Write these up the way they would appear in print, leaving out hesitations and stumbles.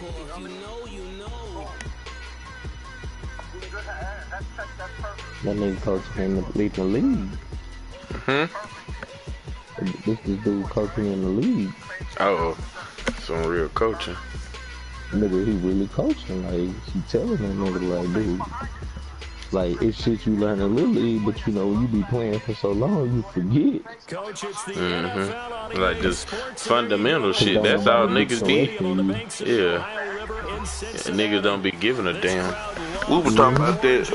If you know, you know. That nigga coaching in the league. This dude coaching in the league. Oh, some real coaching. Nigga, he really coaching. Like, he telling him, nigga, like, dude, like, it's shit you learn in Little League, but you know, you be playing for so long, you forget. Coach, it's the NFL on Like, just fundamental shit. Don't That's all nobody niggas be. Yeah. Niggas don't be giving a damn. We were talking about that,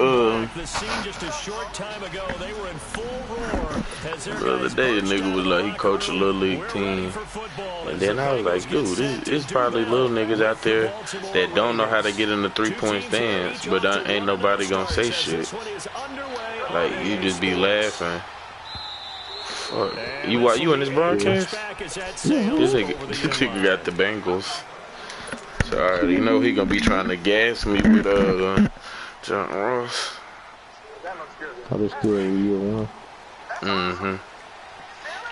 the other day, a nigga was like, he coached a Little League team. And then I was like, dude, it's probably little niggas out there that don't know how to get in the three-point stance, but ain't nobody gonna say shit. Like, you just be laughing. Fuck. You in this broadcast? This nigga got the Bengals. So I already know he gonna be trying to gas me with John Ross. Probably still year one.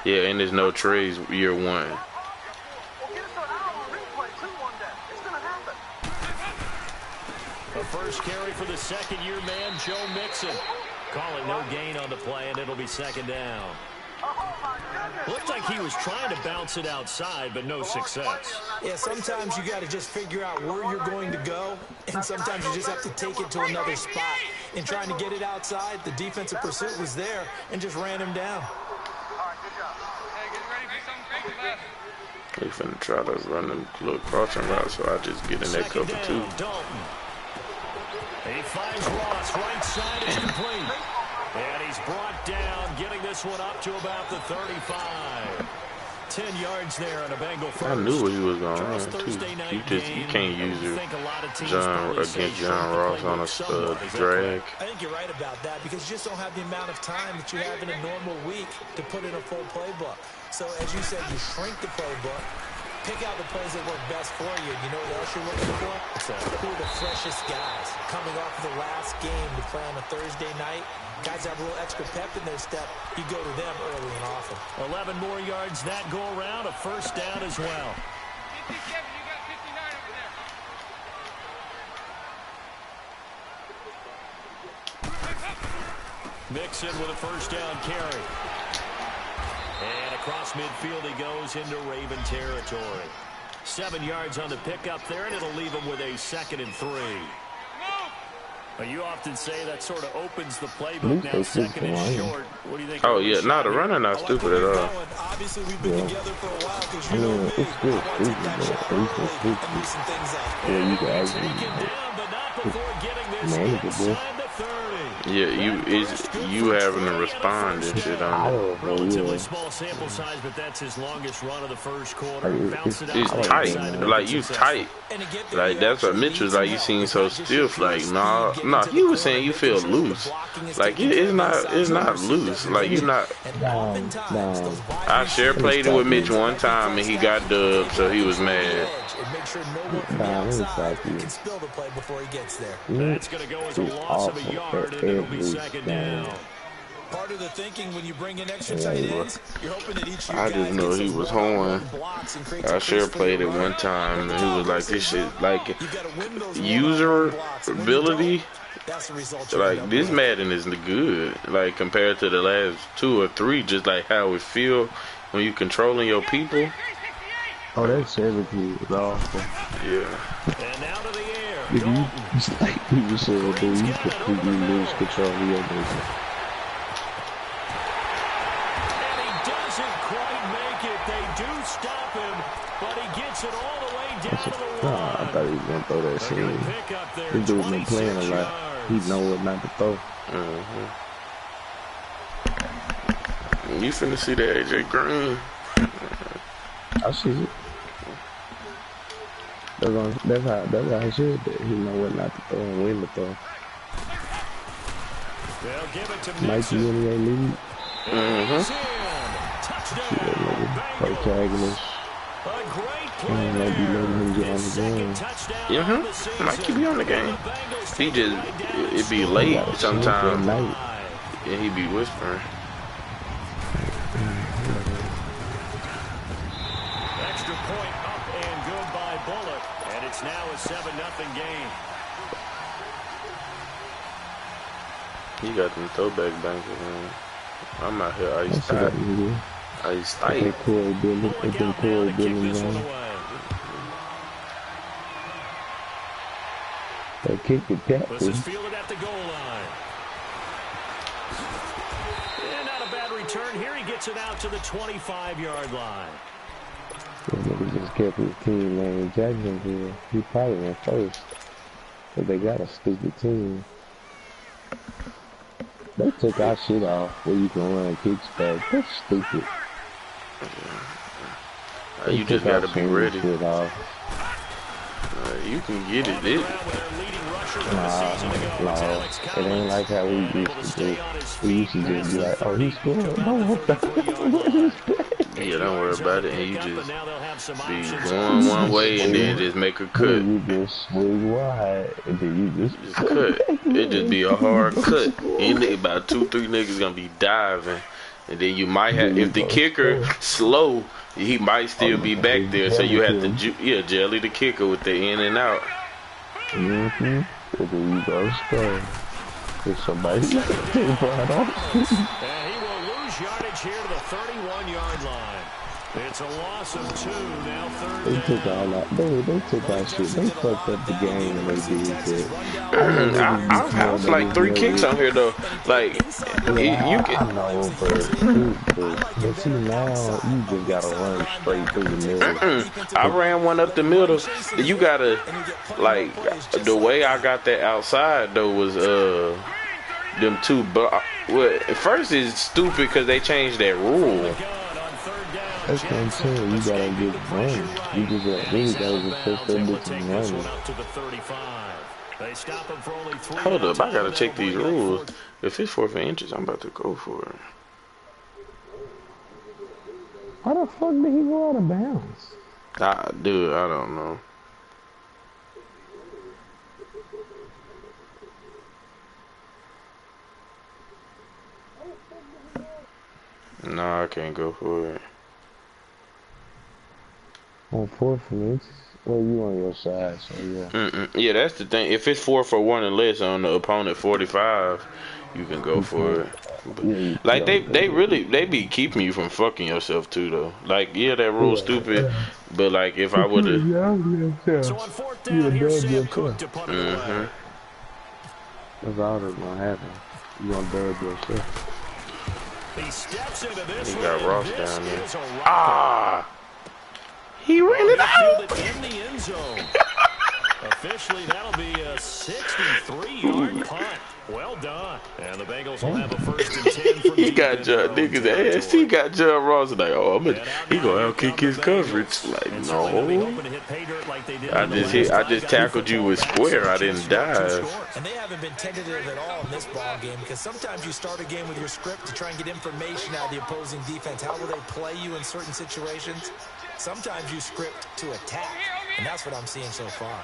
Yeah, and there's no trades year one. The first carry for the second-year man, Joe Mixon. Calling no gain on the play, and it'll be second down. Looked like he was trying to bounce it outside, but no success. Yeah, sometimes you got to just figure out where you're going to go, and sometimes you just have to take it to another spot. In trying to get it outside, the defensive pursuit was there and just ran him down. They finna try to run them little crossing routes, so I just get in that cover too. He finds Ross, right side is complete. And he's brought down, getting this one up to about the 35. 10 yards there on a Bengal first. I knew what he was going to run, too. You can't use your John Ross on a drag. I think you're right about that because you just don't have the amount of time that you have in a normal week to put in a full playbook. So, as you said, you shrink the playbook, pick out the plays that work best for you. You know what else you're looking for? Who are the freshest guys coming off the last game to play on a Thursday night? Guys have a little extra pep in their step. You go to them early and often. 11 more yards that go around, a first down as well. 57, you got 59 over there. Mixon with a first down carry. And across midfield he goes into Raven territory. 7 yards on the pickup there, and it'll leave him with a 2nd and 3. But you often say that sort of opens the playbook now. 2nd and short. What do you think? Oh yeah, nah, the runner not stupid at all. Obviously, we've been together for a while because you know me. It's still stupid. Yeah, you can actually manageable. Yeah, you having to respond and shit on it. Relatively small sample size, but that's his longest run of the first quarter. It's tight, like you tight. Like that's what Mitch was like. You seem so stiff. Like nah. He was saying you feel loose. Like it's not loose. Like you not. I share played it with Mitch one time and he got dubbed, so he was mad. Make sure nobody outside can spill the play before he gets there. That's going to go as a loss of a yard, and it'll be 2nd down. Part of the thinking when you bring in extra tight ends, you're hoping that each I just know he was horn. I sure played it one time, and he was like, "This shit, like user ability." Like this Madden is good, like compared to the last 2 or 3. Just like how it feel when you controlling your people. Oh, that servitude is awful. Yeah. And out of the air. It's like people say, dude, you completely lose control of your business. And he doesn't quite make it. They do stop him, but he gets it all the way down to the line. Nah, I thought he was going to throw that shit. This dude's been playing a lot. He know what not to throw. You finna see that AJ Green. I see it. That's how he should do. He know what not to throw and when to throw. They'll give it to Mikey when he ain't lead. Protagonist. Might be letting him get on the game. Mikey be on the game. He just it be late sometimes. Yeah, he be whispering. it's now a 7-0 game. He got them throwback bankers, man. I'm out here iced That's out. what it is. Iced They tight. Corey Billy. They been Corey Billy, man. They kicked the This is captain. fielded at the goal line. And not a bad return here. He gets it out to the 25-yard line. That nigga just kept his team name Jacksonville. He probably went first. But they got a stupid team. They took our shit off where you can run kicks back. That's stupid. You just gotta be ready. Shit off. You can get it. No, it ain't like how we used to do. We used to just be like, oh, he scored. No, what the Yeah, don't worry about it. And you just be going one way and then just make a cut. You just swing wide and then you Just cut. It just be a hard cut. And about 2-3 niggas gonna be diving. And then you might have, if the kicker slow, he might still be back there. So you have to, jelly the kicker with the in and out. Mm-hmm. And then you go score. If somebody take right off. And he will lose yardage here to the 31-yard line. It's a loss of 2, now third They down. took all that. They took our shit. They fucked up the game when they did that. I was like 3 kicks on here though. Like you I can. know, but see now you just gotta run straight through the middle. I ran one up the middle. You gotta like the way I got that outside though was them 2. Well, at first it's stupid because they changed that rule. That's what I'm saying. You gotta get running. You just really gotta just push that bitch and run. Hold up, I gotta check these rules. If it's 4 inches, I'm about to go for it. How the fuck did he go out of bounds? Dude, I don't know. No, I can't go for it. On 4th and inches? Well, you on your side, so yeah. Yeah, that's the thing. If it's 4 for 1 and less on the opponent 45, you can go for it. But, like they be keeping you from fucking yourself too, though. Like that rule's stupid, but like if I would've. So on 4th down, here's Sam Cook to punt it away. That's all that's gonna happen. You gonna dub yourself. He steps into this. He got Ross down there. He ran it out. In the end zone. Officially, that'll be a 63-yard punt. Well done. And the Bengals will have a 1st and 10 from He got niggas ass. He got John Ross like, he gonna outkick his coverage. Like, no. I just tackled you with square. I didn't dive. And they haven't been tentative at all in this ball game because sometimes you start a game with your script to try and get information out of the opposing defense. How will they play you in certain situations? Sometimes you script to attack, and that's what I'm seeing so far.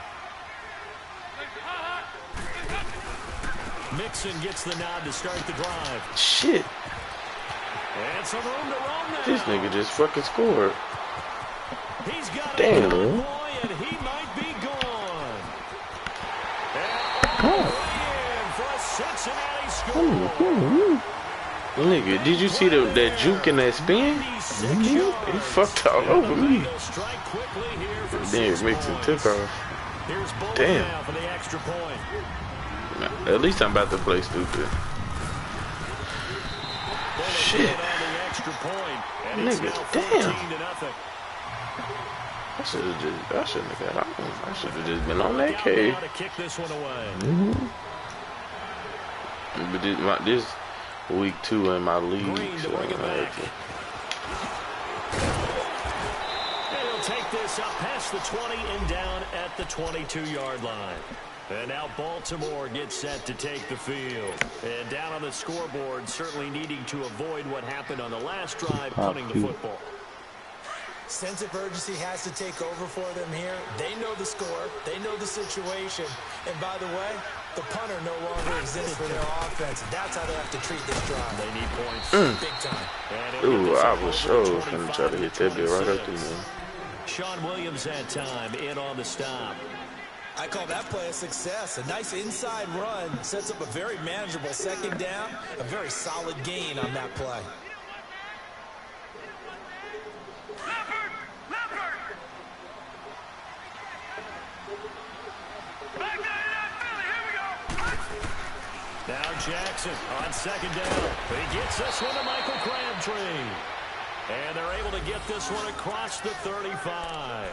Mixon gets the nod to start the drive. Shit. And some room to roam now. This nigga just fucking scored. He's got Damn, a man. boy, and he might be gone. And all the way in for a Cincinnati score. Nigga, did you see that juke and that spin? He fucked all over me. Then Mixon took off. Damn. At least I'm about to play stupid. Shit. Nigga, damn. I should have just been on that cave. But this week 2 in my league, so I have to. He'll take this up past the 20 and down at the 22-yard line. And now Baltimore gets set to take the field. And down on the scoreboard, certainly needing to avoid what happened on the last drive, punting the football. Sense of urgency has to take over for them here. They know the score. They know the situation. And by the way, the punter no longer exists for their offense. That's how they have to treat this drive. They need points big time. Ooh, I was sure gonna try to hit that bit right up there, man. Sean Williams that time in on the stop. I call that play a success. A nice inside run sets up a very manageable second down, a very solid gain on that play. Now Jackson on second down. He gets this one to Michael Crabtree. And they're able to get this one across the 35.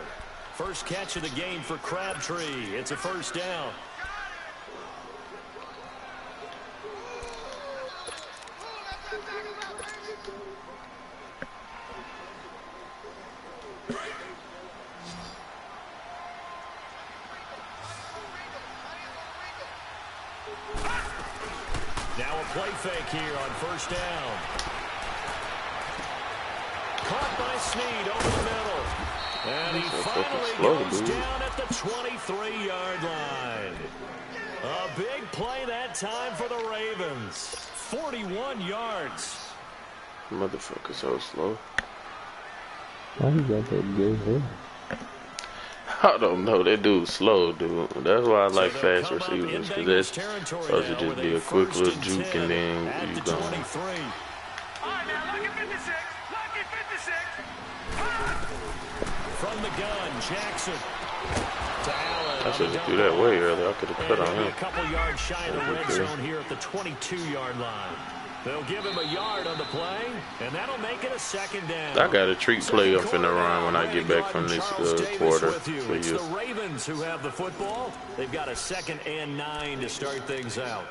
First catch of the game for Crabtree. It's a first down. Now a play fake here on first down. Caught by Snead over the middle. And he finally goes down at the 23-yard line. A big play that time for the Ravens. 41 yards. Motherfucker so slow. Why you got that good hair? I don't know. That dude's slow, dude. That's why I like fast receivers, because that's supposed to just be a quick little juke and then you gone. From the gun, Jackson to Allen. I should have threw that way earlier. I could have cut on him. A couple yards shy of the red zone here at the 22-yard line. They'll give him a yard on the play, and that'll make it a second down. I got a treat play up in the run when I get back from this quarter for It's you. the Ravens who have the football. They've got a 2nd and 9 to start things out.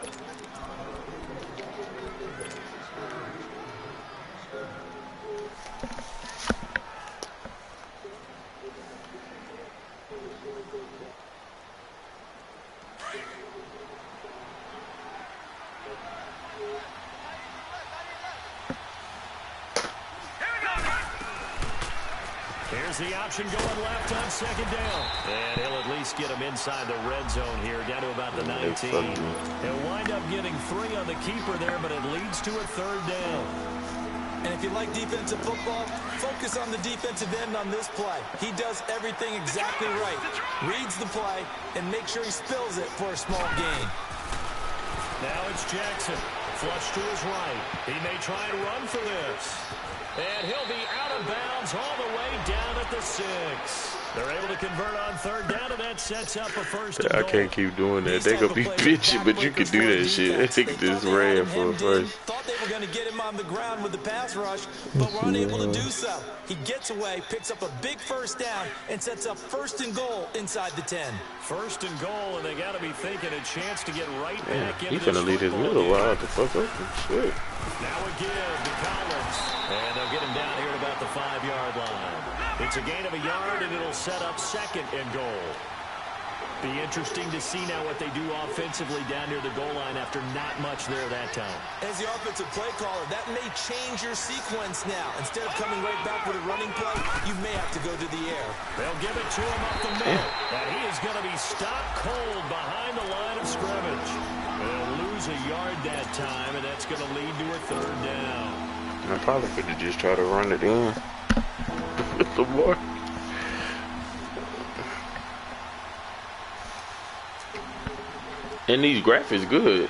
Here's the option going left on second down. And he'll at least get him inside the red zone here, down to about the 19. He'll wind up getting 3 on the keeper there, but it leads to a 3rd down. And if you like defensive football, focus on the defensive end on this play. He does everything exactly right. Reads the play and makes sure he spills it for a small gain. Now it's Jackson. Flush to his right. He may try and run for this. And he'll be out of bounds all the way down at the 6. They're able to convert on 3rd down, and that sets up a first and goal. I can't keep doing that. They're going to be bitching, but you can do that shit. They think this ran for a first. Thought they were going to get him on the ground with the pass rush, but were unable to do so. He gets away, picks up a big first down, and sets up 1st and goal inside the 10. 1st and goal, and they got to be thinking a chance to get right back into He's going to lead his middle wide the fuck open. Shit. Now a give to Collins. And they'll get him down here at about the 5-yard line. It's a gain of a yard, and it'll set up 2nd and goal. Be interesting to see now what they do offensively down near the goal line after not much there that time. As the offensive play caller, that may change your sequence now. Instead of coming right back with a running play, you may have to go to the air. They'll give it to him up the middle. And he is going to be stopped cold behind the line of scrimmage. They'll lose a yard that time, and that's going to lead to a 3rd down. I probably could have just tried to run it in with the boy. And these graphics good.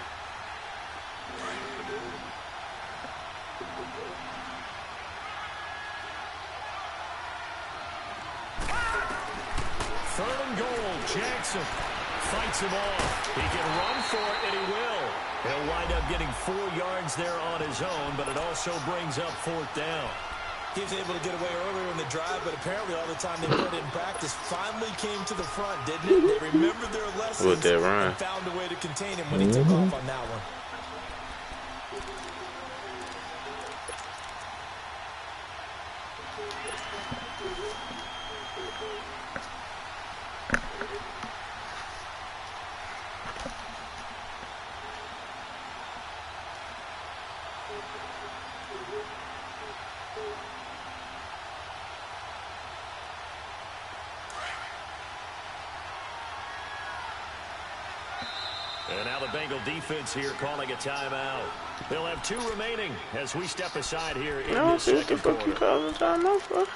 Third and goal, Jackson fights him off. He can run for it, and he will. He'll wind up getting 4 yards there on his own, but it also brings up 4th down. He was able to get away earlier in the drive, but apparently all the time they put in practice finally came to the front, didn't it? They remembered their lessons With that run. and found a way to contain him when he took off on that one. And now the Bengal defense here calling a timeout. They'll have 2 remaining as we step aside here in this second quarter. Calling timeout for?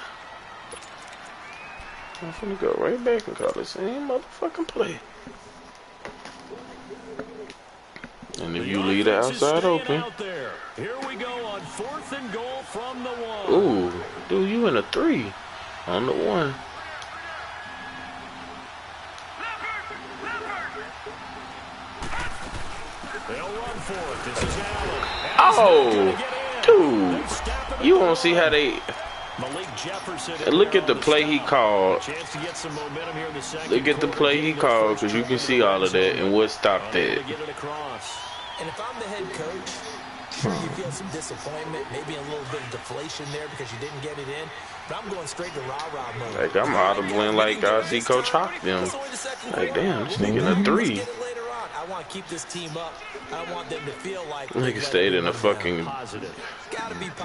I'm finna go right back and call the same motherfucking play. And if you leave the outside open. Here we go on 4th and goal from the 1. Ooh, dude, you in a 3 on the 1. They'll run for it. This is Allen. Oh, dude, you won't see how they. Look at the play he called. Look at the play he called, because you can see all of that and what stopped that. And if I'm the head coach, sure you feel some disappointment, maybe a little bit of deflation there because you didn't get it in. But I'm going straight to rah-rah mode. Like, I'm audibling like I see Coach Hawk them. Like, damn, this nigga in a 3. I want to keep this team up. I want them to feel like nigga stayed in a fucking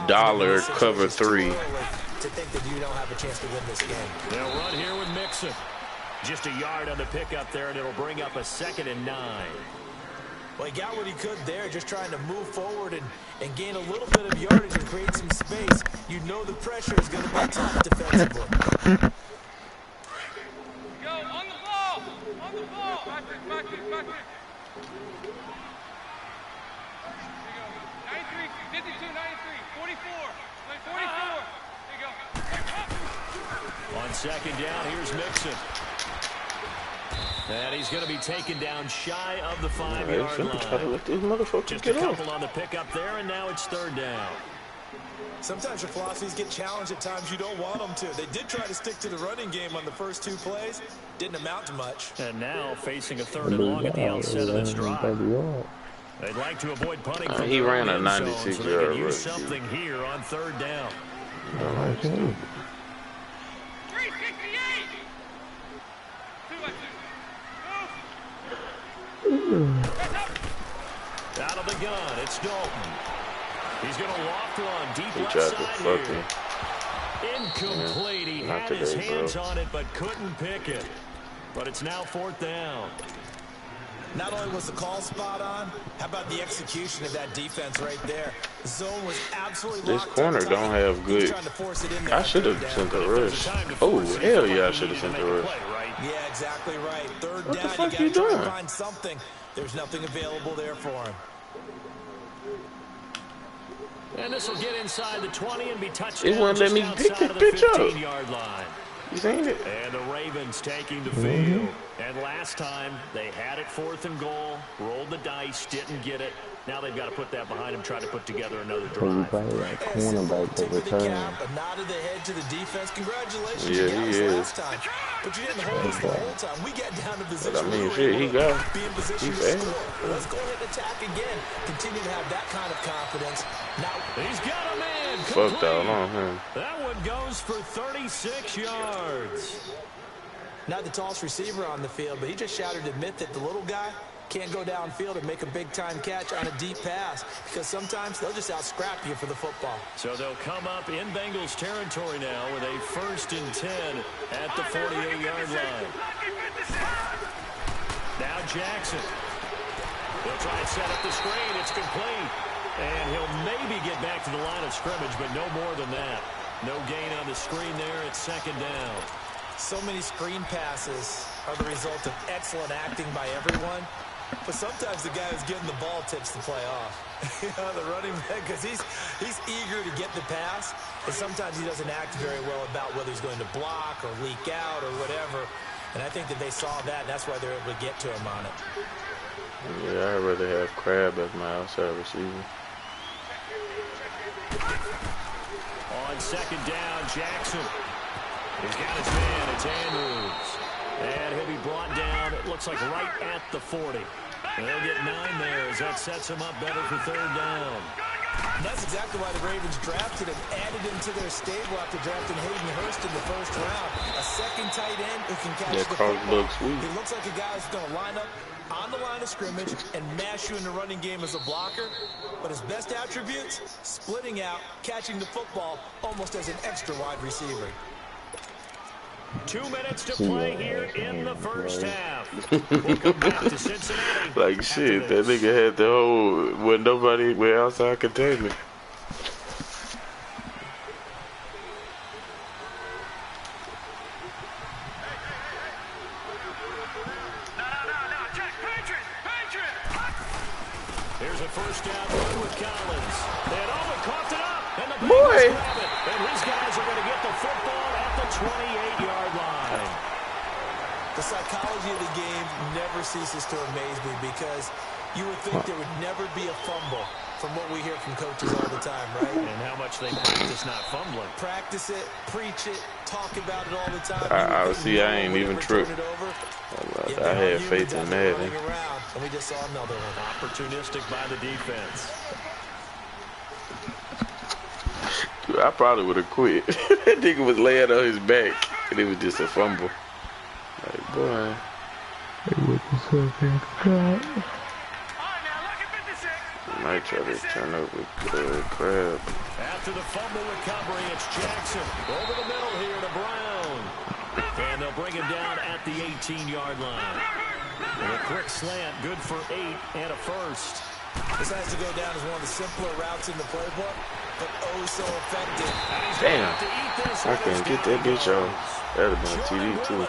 dollar cover 3. To think that you don't have a chance to win this game. They'll run here with Mixon. Just a yard on the pickup there, and it'll bring up a 2nd and 9. Well, he got what he could there, just trying to move forward and gain a little bit of yardage and create some space. You know the pressure is going to be tough defensively. Go, on the ball! On the ball! Back it, back it, back it. There you go. 93, 52, 93, 44. Play 44. There you go. On 2nd down, here's Mixon. And he's going to be taken down shy of the 5-yard line. Try to let these motherfuckers Just get a couple off. on the pickup there, and now it's 3rd down. Sometimes your philosophies get challenged at times you don't want them to. They did try to stick to the running game on the first 2 plays. Didn't amount to much. And now facing a 3rd and long at the outset of this drive. They'd like to avoid punting from He their ran own a end zone, 96 so they yard can use rush. something here on 3rd down. 368! 2 by 2. Move! Out of the gun, it's Dalton. He's going to loft one deep He left tried to side fuck here. me. Incomplete. He Not had his today, hands bro. on it, but couldn't pick it. But it's now 4th down. Not only was the call spot on, how about the execution of that defense right there? The zone was absolutely This locked corner up tight. don't have He was good. trying to force it in there I on should have 3rd down. sent the rush. Oh, hell yeah, I should have sent the rush. Yeah, exactly right. 3rd What down, the fuck you you got to try doing? and find something. There's nothing available there for him. And this will get inside the 20 and be touched It down wouldn't let just me pick outside this of the bitch up. 15-yard line. You seen it? And the Ravens taking the field. And last time, they had it 4th and goal, rolled the dice, didn't get it. Now they've got to put that behind them, try to put together another drive. Probably like cornerback Tip that of the return. cap, a nod of the head to the defense. Congratulations, Yeah, you got he us is. last time. But you didn't hold us the whole time. We got down to position. But I mean, we were shit, able he to got. be in position He to fast. score. Let's go ahead and attack again. Continue to have that kind of confidence. Now He's got a man. Fucked all Complete. on him. That one goes for 36 yards. not the tallest receiver on the field, but he just shouted to admit that the little guy can't go downfield and make a big-time catch on a deep pass because sometimes they'll just out-scrap you for the football. So they'll come up in Bengals territory now with a 1st and 10 at the 48-yard line. Now Jackson. He'll try and set up the screen. It's complete. And he'll maybe get back to the line of scrimmage, but no more than that. No gain on the screen there. It's 2nd down. So many screen passes are the result of excellent acting by everyone. But sometimes the guy who's getting the ball tips the play off. You know, the running back, because he's eager to get the pass, and sometimes he doesn't act very well about whether he's going to block or leak out or whatever. And I think that they saw that, and that's why they're able to get to him on it. Yeah, I'd rather have Crab as my outside receiver. On 2nd down, Jackson. He's got his man. It's Andrews. And he'll be brought down, it looks like right at the 40. And they'll get 9 there as that sets him up better for 3rd down. And that's exactly why the Ravens drafted him, added him to their stable after drafting Hayden Hurst in the 1st round. A second tight end who can catch the football. looks weak. He looks like a guy who's going to line up on the line of scrimmage and mash you in the running game as a blocker. But his best attributes, splitting out, catching the football almost as an extra wide receiver. 2 minutes to play here in the 1st half. We'll come back to Cincinnati. Like shit, that nigga had the whole with nobody with outside containment. Here's a first down run with Collins. And Owen coughed it up. And the Boy. Bengals grab it. And his guys are going to get the football at the 28-yard line. The psychology of the game never ceases to amaze me because you would think there would never be a fumble from what we hear from coaches all the time, right? And how much they practice not fumbling. Practice it, preach it, talk about it all the time. I ain't even tripped. I had faith in that. And we just saw another one. Opportunistic by the defense. Dude, I probably would have quit. That nigga was laying on his back, and it was just a fumble. Like, boy. Might try to turn up with Crab. After the fumble recovery, it's Jackson. Over the middle here to Brown. And they'll bring him down at the 18-yard line. And a quick slant, good for 8 and a first. This has to go down as one of the simpler routes in the playbook, but oh so effective. Damn. I can't get that bitch off. That would have been a TD too.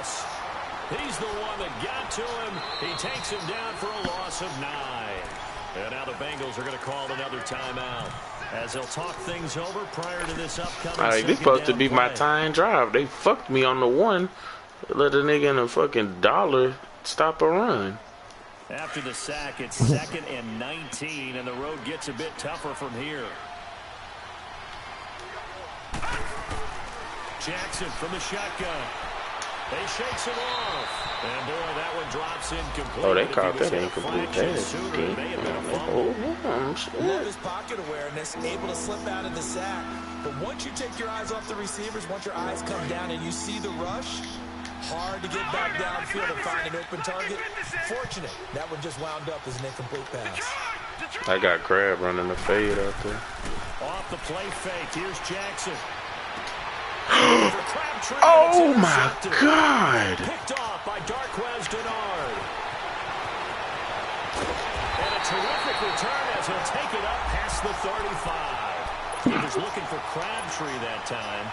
He's the one that got to him. He takes him down for a loss of 9. And now the Bengals are going to call another timeout as they'll talk things over prior to this upcoming. All right, this supposed to be my tying drive. They fucked me on the one. Let a nigga in a fucking dollar stop a run. After the sack, it's 2nd and 19, and the road gets a bit tougher from here. Jackson from the shotgun. They shakes him off. And boy, that one drops incomplete. Oh, they caught that incomplete pass. Love his pocket awareness, able to slip out of the sack. But once you take your eyes off the receivers, once your eyes come down and you see the rush, hard to get back downfield and find an open target. Fortunate, that one just wound up as an incomplete pass. I got Crab running the fade out there. Off the play fake, here's Jackson. Oh my God! Picked off by Darquez Denard. And a terrific return as he'll take it up past the 35. He was looking for Crabtree that time.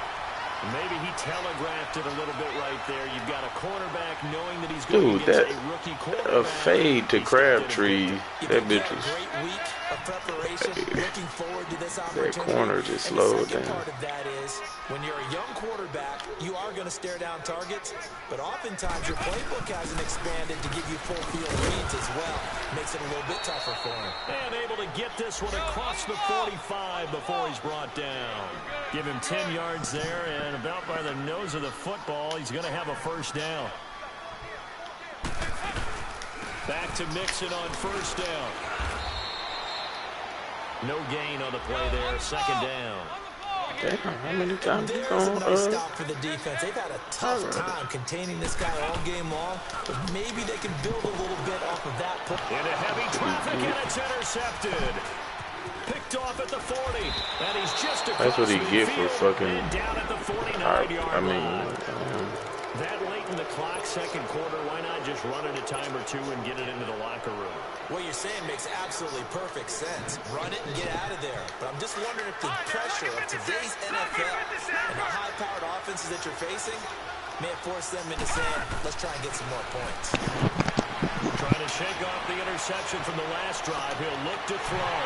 Maybe he telegraphed it a little bit right there. You've got a cornerback knowing that he's going against a rookie quarterback. A fade to Crabtree. That bitch was. Great week of preparation. Looking forward to this opportunity. That corner just slowed down. The second part of that is when you're a young quarterback, you are going to stare down targets, but oftentimes your playbook hasn't expanded to give you full field reads as well. Makes it a little bit tougher for him. And able to get this one across the 45 before he's brought down. Give him 10 yards there, and about by the nose of the football, he's going to have a first down. Back to Mixon on first down. No gain on the play there, second down. Damn, how many times you There's a going nice stop for the defense. They've had a tough time containing this guy all game long, but maybe they can build a little bit off of that. Into heavy traffic, and it's intercepted. Picked off at the 40, and he's just across. That's what he get for fucking. Down at the 49-yard line. mean, that late in the clock, second quarter, why not just run it a time or two and get it into the locker room? What you're saying makes absolutely perfect sense. Run it and get out of there. But I'm just wondering if the pressure of today's NFL and the high-powered offenses that you're facing may have forced them into saying, let's try and get some more points. Trying to shake off the interception from the last drive. He'll look to throw.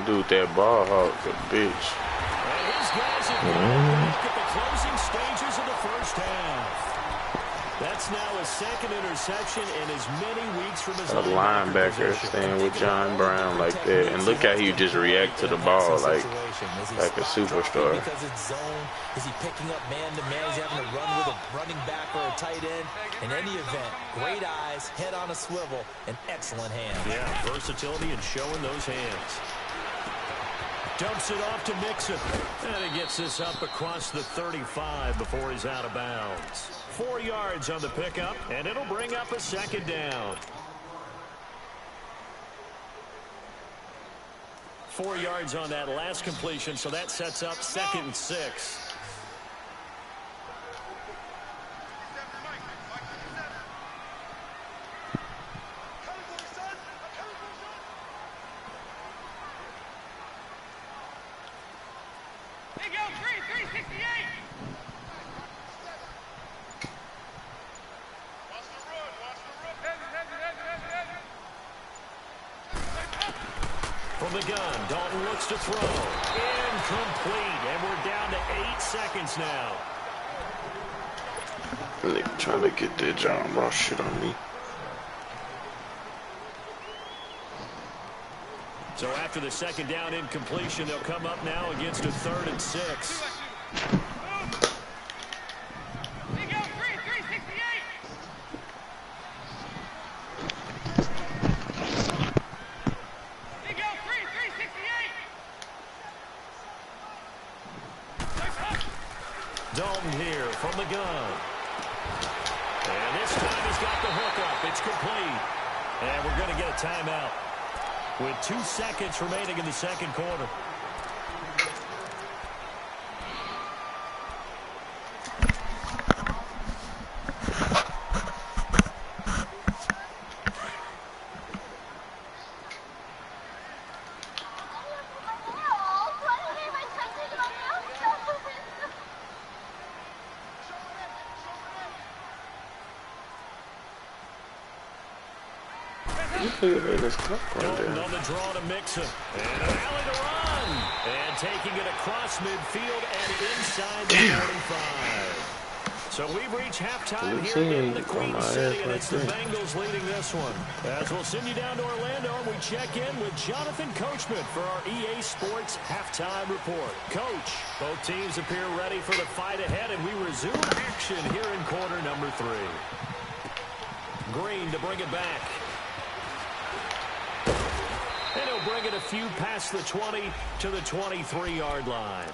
dude, that ball hawk, a bitch. And his guys have look at the closing stages of the first half. That's now his second interception in as many weeks from his linebacker staying with John Brown like that. And look how he just react to the ball like a superstar. Because it's zone, is he picking up man-to-man? He's having to run with a running back or a tight end. In any event, great eyes, head on a swivel, and excellent hands. Yeah, versatility and showing those hands. Dumps it off to Mixon. And he gets this up across the 35 before he's out of bounds. 4 yards on the pickup, and it'll bring up a second down. 4 yards on that last completion, so that sets up 2nd and 6. Hey, go, 368. Watch the run. Heavy. the gun, Dalton looks to throw. Incomplete, and we're down to 8 seconds now. Nigga trying to get that John Ross shit on me. So after the second down incompletion, they'll come up now against a 3rd and 6. Dalton here from the gun. And this time he's got the hook up. It's complete. And we're going to get a timeout with 2 seconds remaining in the second quarter. Dalton on the draw to Mixon. And an alley to run. And taking it across midfield and inside the 45. So we've reached halftime here in the Queen City, and it's the Bengals leading this one. As we'll send you down to Orlando, and we check in with Jonathan Coachman for our EA Sports Halftime Report. Coach, both teams appear ready for the fight ahead, and we resume action here in quarter number 3. Green to bring it back. And he'll bring it a few past the 20 to the 23-yard line.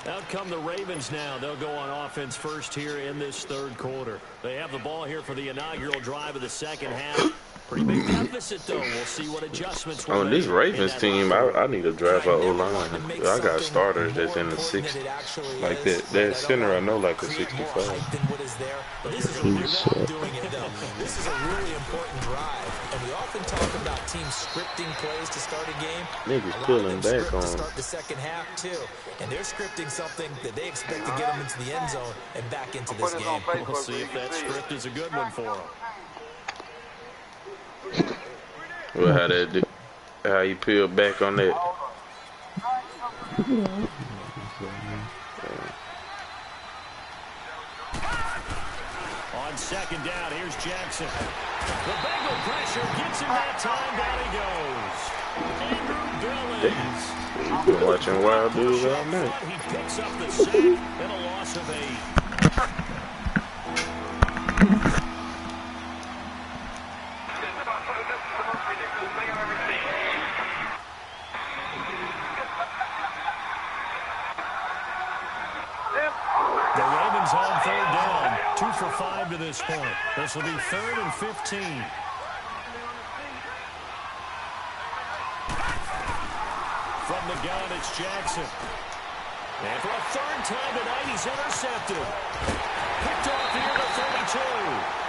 Out come the Ravens now. They'll go on offense first here in this 3rd quarter. They have the ball here for the inaugural drive of the second half. Pretty big deficit, though. We'll see what adjustments will On this Ravens team, I need to drive our O-line. I got starters that's in the 60s. Like that center, I know, like a 65. This is a really important drive. And we often talk about teams scripting plays to start a game. Niggas pulling back on to start the second half, too. And they're scripting something that they expect to get them into the end zone and back into this game. We'll see if that script is a good one for them. Well, how you peel back on that? On second down, here's Jackson. The Bengal pressure gets him that time. Down he goes. Andrew Billings. You've been watching Wild Dudes all night. He picks up the sack and a loss of 8. The Ravens on 3rd down. 2 for 5 to this point. This will be 3rd and 15. From the gun, it's Jackson. And for a 3rd time tonight, he's intercepted. Picked off here to 32.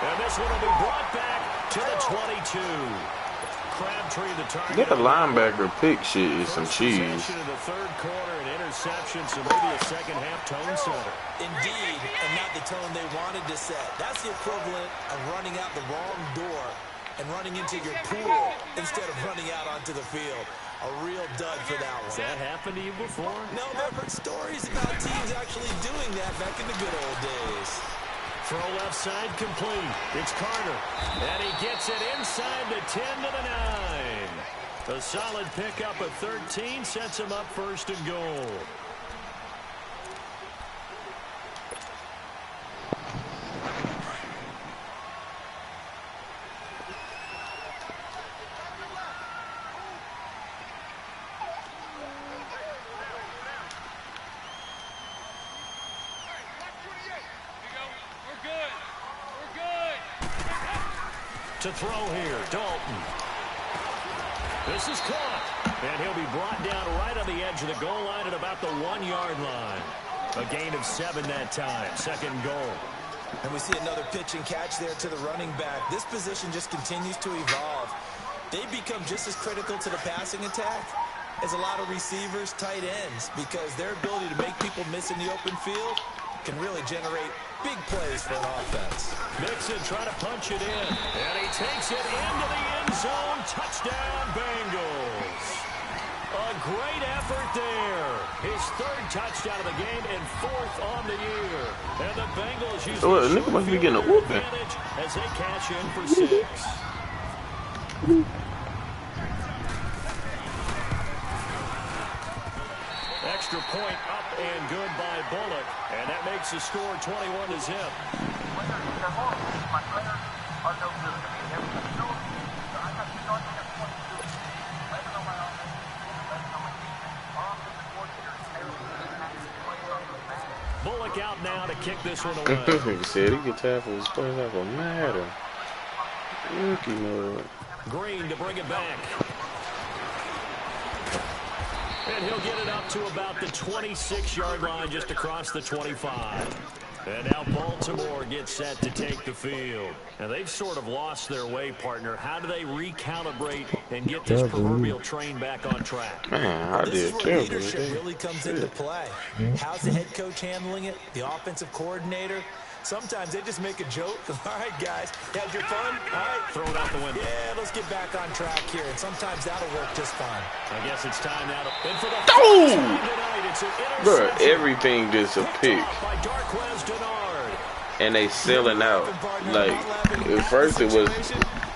And this one will be brought back to the 22. Crabtree, the target. That linebacker pick shit is some cheese. In the 3rd quarter, an interception, so maybe a second half tone setter. Indeed, and not the tone they wanted to set. That's the equivalent of running out the wrong door and running into your pool instead of running out onto the field. A real dud for that one. Has that happened to you before? No, but I've heard stories about teams actually doing that back in the good old days. Throw left side complete. It's Carter. And he gets it inside the 10 to the 9. A solid pickup of 13 sets him up 1st and goal. To throw here, Dalton. This is caught. And he'll be brought down right on the edge of the goal line at about the 1-yard line. A gain of 7 that time. 2nd goal. And we see another pitch and catch there to the running back. This position just continues to evolve. They become just as critical to the passing attack as a lot of receivers, tight ends, because their ability to make people miss in the open field can really generate big plays for an offense. Mixon trying to punch it in. And he takes it into the end zone. Touchdown, Bengals. A great effort there. His third touchdown of the game and fourth on the year. And the Bengals use the nigga must be getting a whooping advantage as they cash in for 6. Extra point up and good by Bullock. And that makes the score 21-0. Bullock out now to kick this one away. He said he could tackle his play like a matter. Rookie mode. Green to bring it back. And he'll get it up to about the 26-yard line, just across the 25. And now Baltimore gets set to take the field. And they've sort of lost their way, partner. How do they recalibrate and get this proverbial train back on track? Man, I This did is where terrible. leadership really comes into play. How's the head coach handling it? The offensive coordinator? Sometimes they just make a joke. All right, guys, you had your fun? All right. Throw it out the window. Yeah, let's get back on track here. And sometimes that'll work just fine. I guess it's time now to... And for the Oh! first time tonight, it's an Bro, interception. everything just a Picked pick. off by Darquez Dennard. And they selling out. Like, at first it was...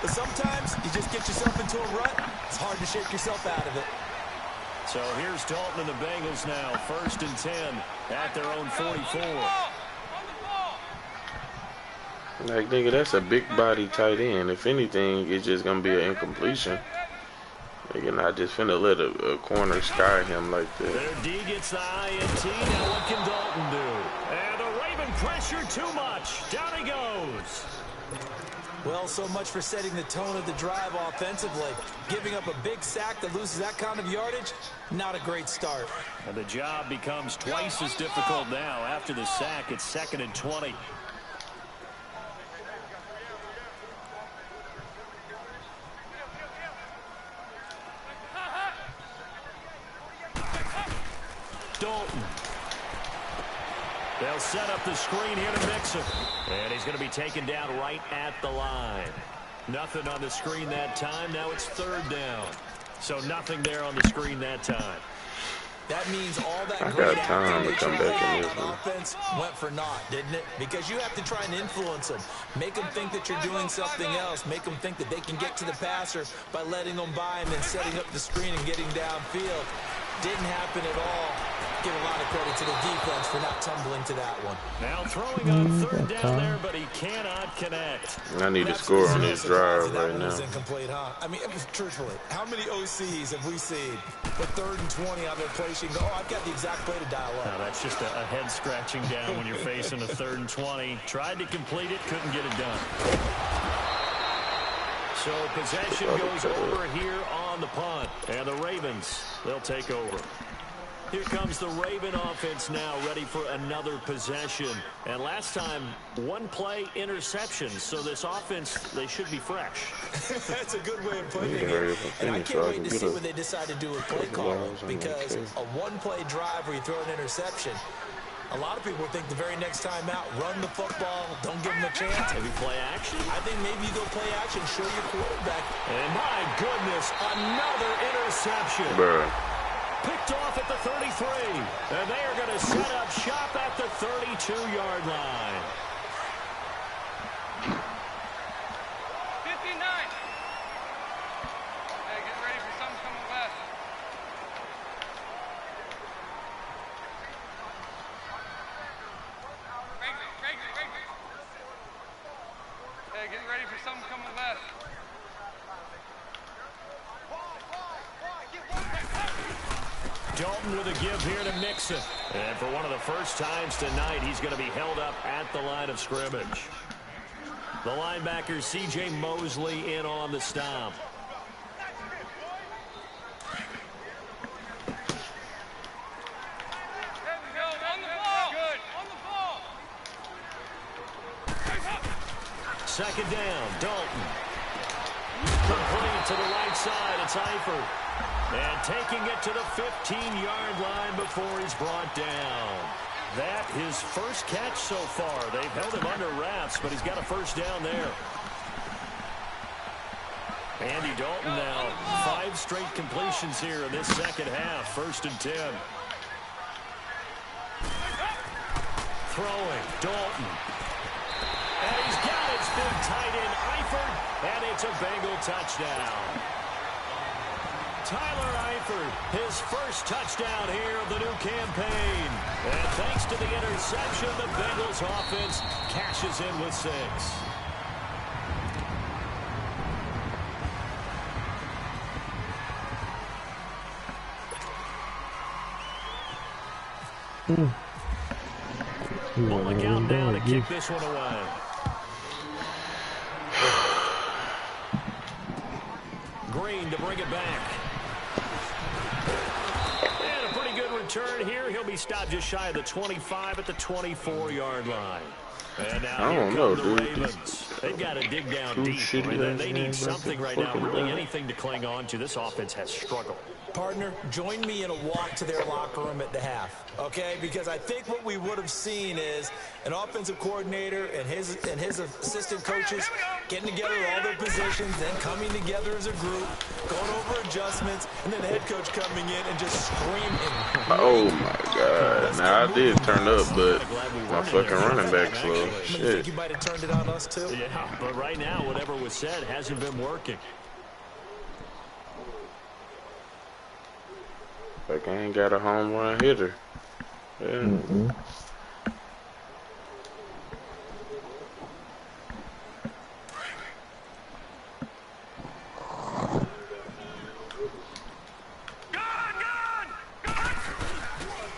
But sometimes you just get yourself into a rut. It's hard to shake yourself out of it. So here's Dalton and the Bengals now. 1st and 10 at their own 44. Like, nigga, that's a big body tight end. If anything, it's just going to be an incompletion. Nigga, not just finna let a corner sky him like that. Their D gets the INT. Now what can Dalton do? And the Raven pressure too much. Down he goes. Well, so much for setting the tone of the drive offensively. Giving up a big sack that loses that kind of yardage, not a great start. And the job becomes twice as difficult now. After the sack, it's 2nd and 20. Dalton. They'll set up the screen here to mix him. And he's going to be taken down right at the line. Nothing on the screen that time. Now it's 3rd down. So nothing there on the screen that time. That means all that I great got time to acting come that you back in had this on one. offense went for naught, didn't it? Because you have to try and influence them. Make them think that you're doing something else. Make them think that they can get to the passer by letting them by and then setting up the screen and getting downfield. Didn't happen at all. Give a lot of credit to the defense for not tumbling to that one. Now throwing on 3rd down there, but he cannot connect. I need to score on this drive right now. Incomplete, huh? I mean, truthfully, how many OCs have we seen with 3rd and 20 on their play sheet? Oh, I've got the exact play to dial up. Now that's just a head scratching down when you're facing a 3rd and 20. Tried to complete it, couldn't get it done. So possession goes over here on the punt. And the Ravens, they'll take over. Here comes the Raven offense now, ready for another possession. And last time, 1 play interception. So this offense, they should be fresh. That's a good way of putting it. And I can't wait to see what they decide to do with play calling. Because a 1-play drive where you throw an interception, a lot of people think the very next time out, run the football, don't give them a chance. Maybe play action? I think maybe you go play action, show your quarterback. And my goodness, another interception. Bruh. Picked off at the 33. And they are going to set up shop at the 32-yard line. 59. Hey, get ready for something coming west. Wrigley. Hey, get ready for something coming west. Dalton with a give here to Mixon. And for one of the first times tonight, he's going to be held up at the line of scrimmage. The linebacker, C.J. Mosley, in on the stop. There we go. On the ball. Good. On the ball. 2nd down, Dalton. Complete to the right side. It's Eifert. And taking it to the 15-yard line before he's brought down. That his first catch so far. They've held him under wraps, but he's got a 1st down there. Andy Dalton now 5 straight completions here in this second half. 1st and 10. Throwing, Dalton. And he's got his big tight end, Eifert, and it's a Bengal touchdown. Tyler Eifert, his first touchdown here of the new campaign. And thanks to the interception, the Bengals offense cashes in with 6. On the count down to kick this one away. Green to bring it back. And a pretty good return here. He'll be stopped just shy of the 25 at the 24-yard line. And now I don't know, dude. Ravens. They've got to dig down deep. I mean, they need something right now, really anything to cling on to. This offense has struggled. Partner, join me in a walk to their locker room at the half, okay? Because I think what we would have seen is an offensive coordinator and his assistant coaches getting together all their positions, then coming together as a group, going over adjustments, and then the head coach coming in and just screaming. Oh, my God. Now, I did turn up, but my fucking running back slow. Shit. You think you might have turned it on us, too? Yeah, but right now, whatever was said hasn't been working. Like, I ain't got a home run hitter. Yeah.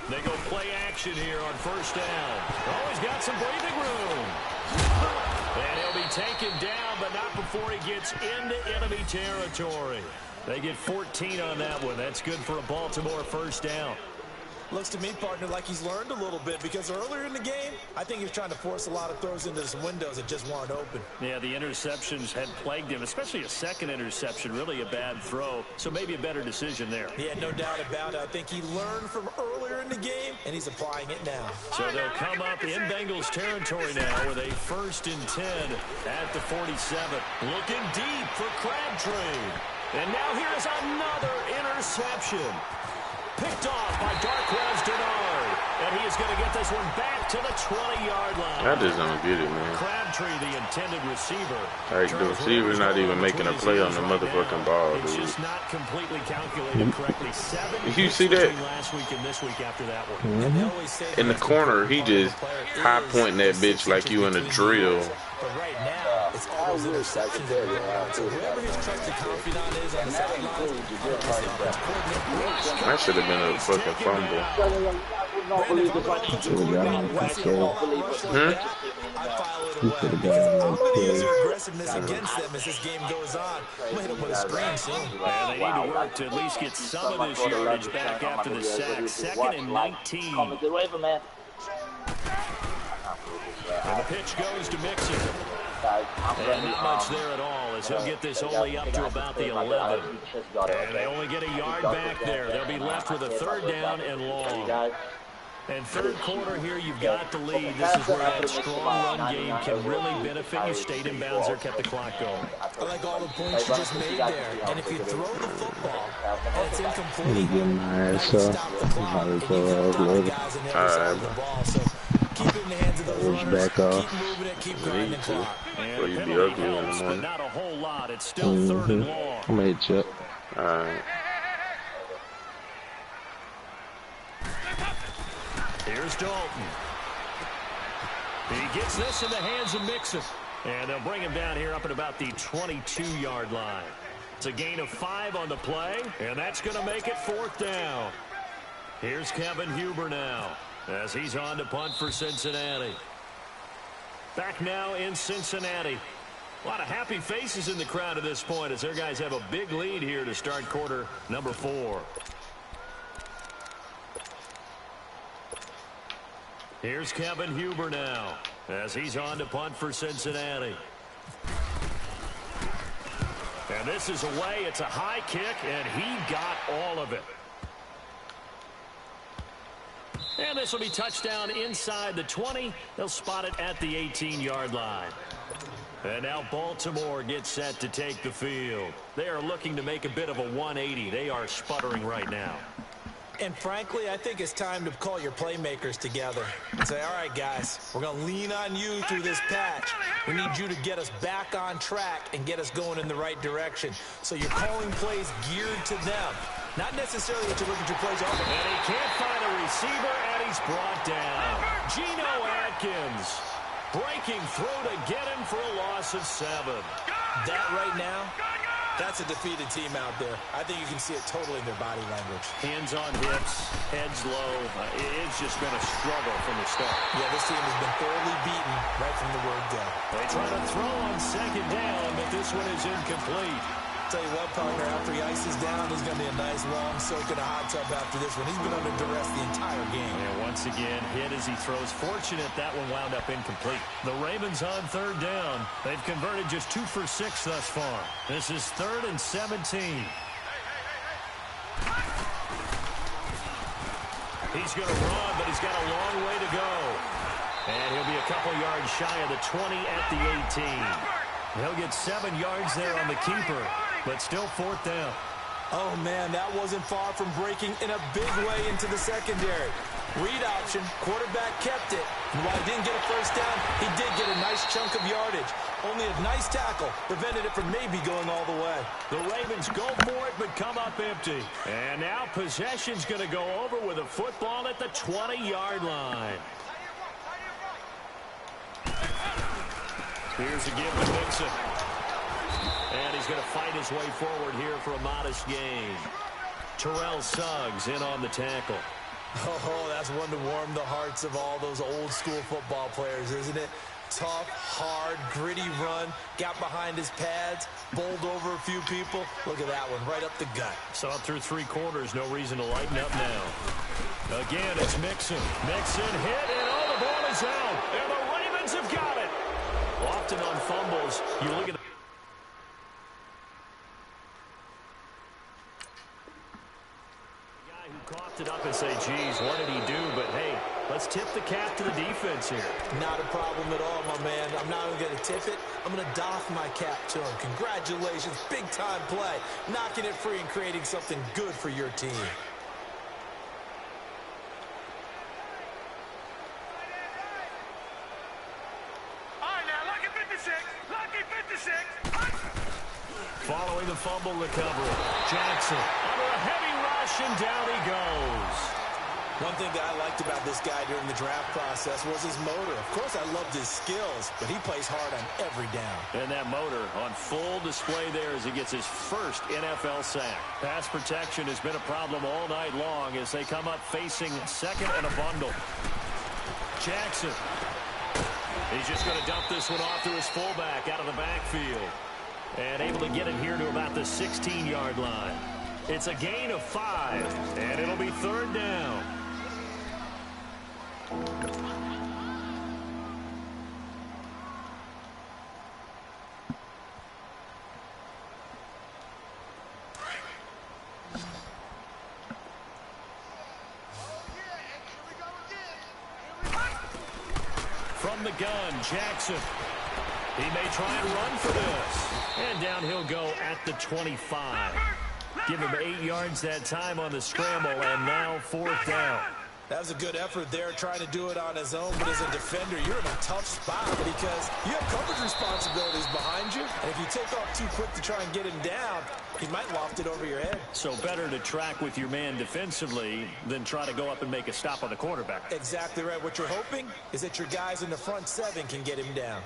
They go play action here on 1st down. Oh, he's got some breathing room. And he'll be taken down, but not before he gets into enemy territory. They get 14 on that one. That's good for a Baltimore 1st down. Looks to me, partner, like he's learned a little bit, because earlier in the game, I think he was trying to force a lot of throws into some windows that just weren't open. Yeah, the interceptions had plagued him, especially a second interception, really a bad throw. So maybe a better decision there. Yeah, no doubt about it. I think he learned from earlier in the game, and he's applying it now. So they'll come up in Bengals territory now with a 1st and 10 at the 47. Looking deep for Crabtree. And now here's another interception. Picked off by Darquez Dennard. And he is going to get this one back to the 20-yard line. I just don't get it, man. Crabtree, the intended receiver. Like, the receiver's not even making a play on the motherfucking ball, It's dude. just not completely calculated correctly. 7 You see that? last week and this week after that one. In the corner, he just high-pointing that bitch like you in a drill. But right now, it's always interceptions that are going on. So whoever his trusted confidant is on the sidelines, That should have been a fucking fumble. I'm going to use your aggressiveness against them as this game goes on. I'm going to hit them with a screen soon. Yeah, they need to work to at least get some of this yardage back after the sack. 2nd and 19. And the pitch goes to Mixon. And not much there at all as he'll get this only up to about the 11. And they only get a yard back there. They'll be left with a 3rd down and long. And 3rd quarter here, you've got the lead. This is where that strong run game can really benefit you. Stayed in bounds there, kept the clock going. I like all the points you just made there. And if you throw the football and it's incomplete, you stop the clock and you get a lot of guys on the other side of the ball. So keep it in the hands of those runners. Keep moving it, keep grinding the clock. Well, you'd be ugly in the But morning. not a whole lot. It's still 3rd and long. I'm gonna hit you up. Alright. Here's Dalton. He gets this in the hands of Mixon. And they'll bring him down here up at about the 22-yard line. It's a gain of 5 on the play, and that's going to make it 4th down. Here's Kevin Huber now as he's on to punt for Cincinnati. Back now in Cincinnati. A lot of happy faces in the crowd at this point as their guys have a big lead here to start quarter number 4. Here's Kevin Huber now as he's on to punt for Cincinnati. And this is away. It's a high kick, and he got all of it. And this will be touchdown inside the 20. They'll spot it at the 18-yard line. And now Baltimore gets set to take the field. They are looking to make a bit of a 180. They are sputtering right now. And frankly, I think it's time to call your playmakers together and say, all right, guys, we're going to lean on you through this patch. We need you to get us back on track and get us going in the right direction. So you're calling plays geared to them. Not necessarily that you look at your plays over. And he can't find a receiver, and he's brought down. Geno Atkins breaking through to get him for a loss of 7. That right now, that's a defeated team out there. I think you can see it totally in their body language. Hands on hips, heads low. It's just been a struggle from the start. Yeah, this team has been thoroughly beaten right from the word go. They try to throw on 2nd down, but this one is incomplete. Tell you what, partner, after he ices down, there's going to be a nice long soak in a hot tub after this one. He's been under duress the entire game. And once again, hit as he throws. Fortunate that one wound up incomplete. The Ravens on 3rd down. They've converted just 2 for 6 thus far. This is 3rd and 17. He's going to run, but he's got a long way to go. And he'll be a couple yards shy of the 20 at the 18. He'll get 7 yards there on the keeper, but still 4th down. Oh, man, that wasn't far from breaking in a big way into the secondary. Read option, quarterback kept it. And while he didn't get a first down, he did get a nice chunk of yardage. Only a nice tackle prevented it from maybe going all the way. The Ravens go for it, but come up empty. And now possession's going to go over with a football at the 20-yard line. Here's a give to Mixon. And he's going to fight his way forward here for a modest gain. Terrell Suggs in on the tackle. Oh, that's one to warm the hearts of all those old school football players, isn't it? Tough, hard, gritty run. Got behind his pads, bowled over a few people. Look at that one, right up the gut. Saw it through 3 quarters. No reason to lighten up now. Again, it's Mixon. Mixon hit, and oh, the ball is out. And the Ravens have got it. Often on fumbles, you look at the guy who coughed it up and say, geez, what did he do? But hey, let's tip the cap to the defense here. Not a problem at all, my man. I'm not even going to tip it. I'm going to doff my cap to him. Congratulations, big-time play. Knocking it free and creating something good for your team. Following the fumble recovery, Jackson under a heavy rush, and down he goes. One thing that I liked about this guy during the draft process was his motor. Of course, I loved his skills, but he plays hard on every down. And that motor on full display there as he gets his first NFL sack. Pass protection has been a problem all night long as they come up facing 2nd and a bundle. Jackson. He's just going to dump this one off to his fullback out of the backfield. And able to get it here to about the 16-yard line. It's a gain of 5, and it'll be 3rd down. From the gun, Jackson. He may try and run for this. And down he'll go at the 25. Give him 8 yards that time on the scramble, and now 4th down. That was a good effort there, trying to do it on his own. But as a defender, you're in a tough spot because you have coverage responsibilities behind you. And if you take off too quick to try and get him down, he might loft it over your head. So better to track with your man defensively than try to go up and make a stop on the quarterback. Exactly right. What you're hoping is that your guys in the front 7 can get him down.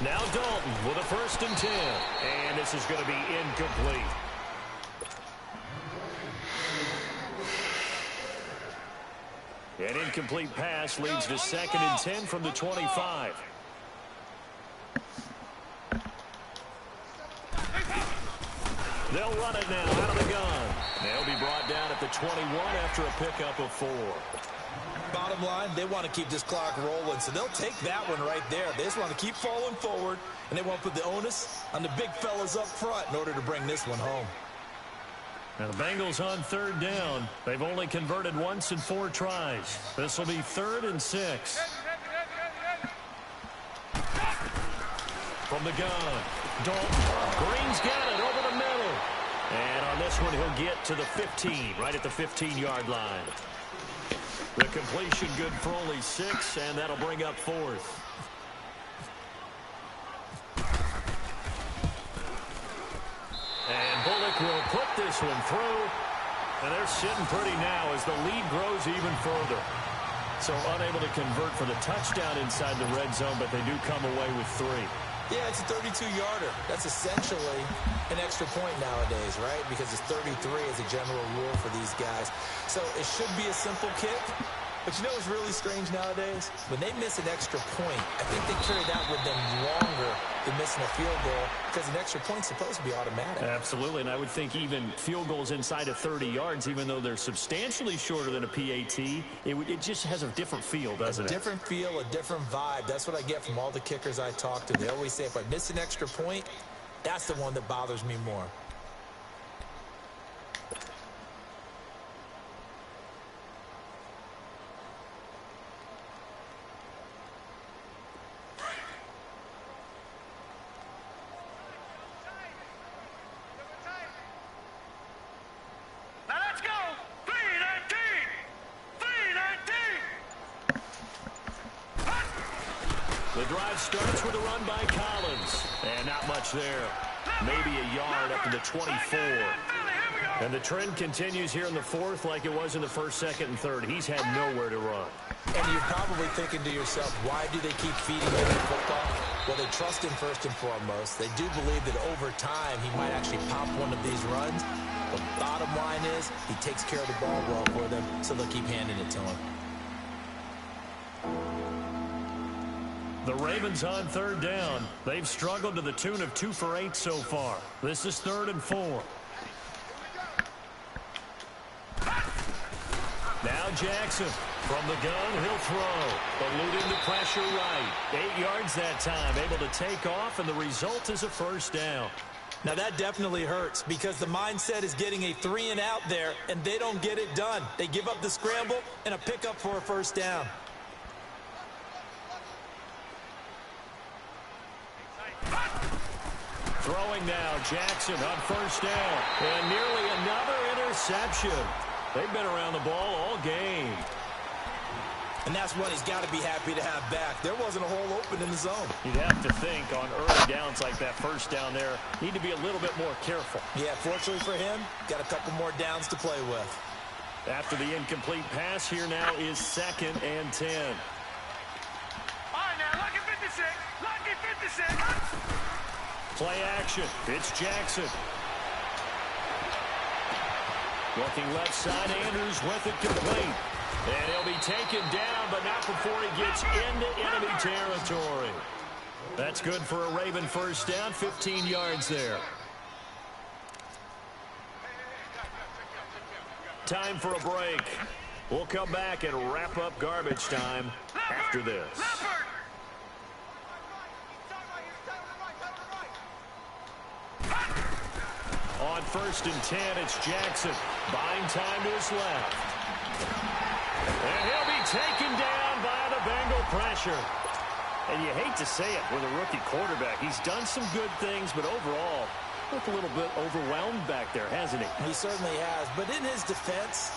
Now Dalton with a 1st and 10. And this is going to be incomplete. An incomplete pass leads to 2nd and 10 from the 25. They'll run it now out of the gun. They'll be brought down at the 21 after a pickup of 4. Bottom line, they want to keep this clock rolling, so they'll take that one right there. They just want to keep falling forward, and they want to put the onus on the big fellas up front in order to bring this one home. Now the Bengals on 3rd down. They've only converted once in 4 tries. This will be 3rd and 6. From the gun, Dalton. Green's got it over the middle. And on this one, he'll get to the 15, right at the 15-yard line. The completion good for only 6, and that'll bring up 4th. And Bullock will put this one through. And they're sitting pretty now as the lead grows even further. So unable to convert for the touchdown inside the red zone, but they do come away with 3. Yeah, it's a 32-yarder. That's essentially an extra point nowadays, right? Because it's 33 as a general rule for these guys. So it should be a simple kick. But you know what's really strange nowadays? When they miss an extra point, I think they carry that with them longer than missing a field goal because an extra point's supposed to be automatic. Absolutely, and I would think even field goals inside of 30 yards, even though they're substantially shorter than a PAT, it just has a different feel, doesn't it? A different feel, a different vibe. That's what I get from all the kickers I talk to. They always say if I miss an extra point, that's the one that bothers me more. The drive starts with a run by Collins. And not much there. Maybe a yard up to the 24. And the trend continues here in the 4th like it was in the 1st, 2nd, and 3rd. He's had nowhere to run. And you're probably thinking to yourself, why do they keep feeding him the football? Well, they trust him first and foremost. They do believe that over time he might actually pop one of these runs. The bottom line is he takes care of the ball well for them, so they'll keep handing it to him. The Ravens on 3rd down. They've struggled to the tune of 2 for 8 so far. This is 3rd and 4. Now Jackson from the gun, he'll throw. Eluding the pressure right. 8 yards that time, able to take off, and the result is a 1st down. Now that definitely hurts because the mindset is getting a 3 and out there, and they don't get it done. They give up the scramble and a pickup for a 1st down. Throwing now, Jackson on 1st down. And nearly another interception. They've been around the ball all game. And that's what he's got to be happy to have back. There wasn't a hole open in the zone. You'd have to think on early downs like that 1st down there, need to be a little bit more careful. Yeah, fortunately for him, got a couple more downs to play with. After the incomplete pass, here now is 2nd and 10. All right, now, lucky 56. Lucky 56. Play action. It's Jackson. Looking left side, Andrews with it complete. And he'll be taken down, but not before he gets into enemy territory. That's good for a Raven 1st down, 15 yards there. Time for a break. We'll come back and wrap up garbage time after this. On 1st and 10, it's Jackson. Buying time to his left. And he'll be taken down by the Bengal pressure. And you hate to say it with a rookie quarterback. He's done some good things, but overall, looked a little bit overwhelmed back there, hasn't he? He certainly has. But in his defense,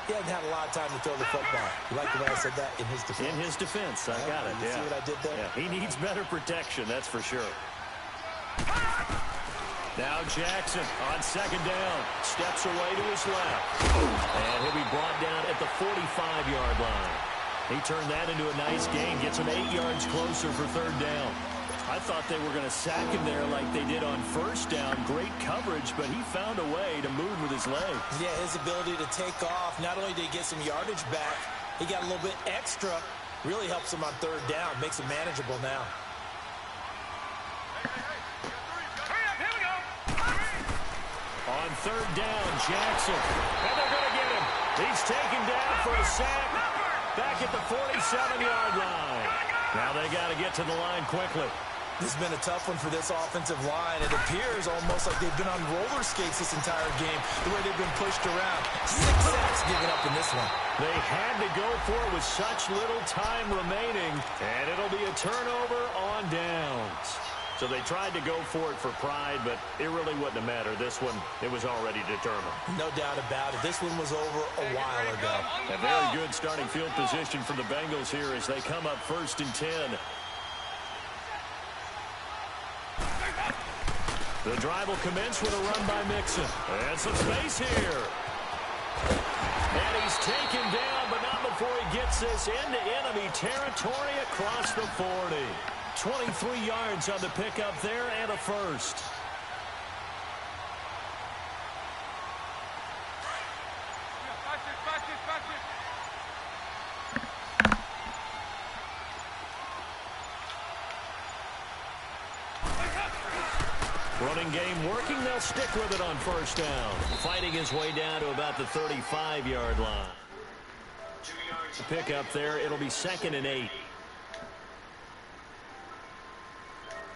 he hasn't had a lot of time to throw the football. You like the way I said that? In his defense. In his defense. I got it, you see what I did there? Yeah, he needs better protection, that's for sure. Now Jackson on 2nd down. Steps away to his left. And he'll be brought down at the 45-yard line. He turned that into a nice gain. Gets him 8 yards closer for 3rd down. I thought they were going to sack him there like they did on 1st down. Great coverage, but he found a way to move with his legs. Yeah, his ability to take off. Not only did he get some yardage back, he got a little bit extra. Really helps him on 3rd down. Makes it manageable now. On 3rd down, Jackson. And they're going to get him. He's taken down for a sack. Back at the 47-yard line. Now they got to get to the line quickly. This has been a tough one for this offensive line. It appears almost like they've been on roller skates this entire game, the way they've been pushed around. 6 sacks given up in this one. They had to go for it with such little time remaining, and it'll be a turnover on downs. So they tried to go for it for pride, but it really wouldn't have mattered. This one, it was already determined. No doubt about it. This one was over a while ago. A very good starting field position for the Bengals here as they come up 1st and 10. The drive will commence with a run by Mixon. And some space here. And he's taken down, but not before he gets this into enemy territory across the 40. 23 yards on the pickup there and a first. Running game working. They'll stick with it on 1st down. Fighting his way down to about the 35-yard line. To pick up there, it'll be 2nd and 8.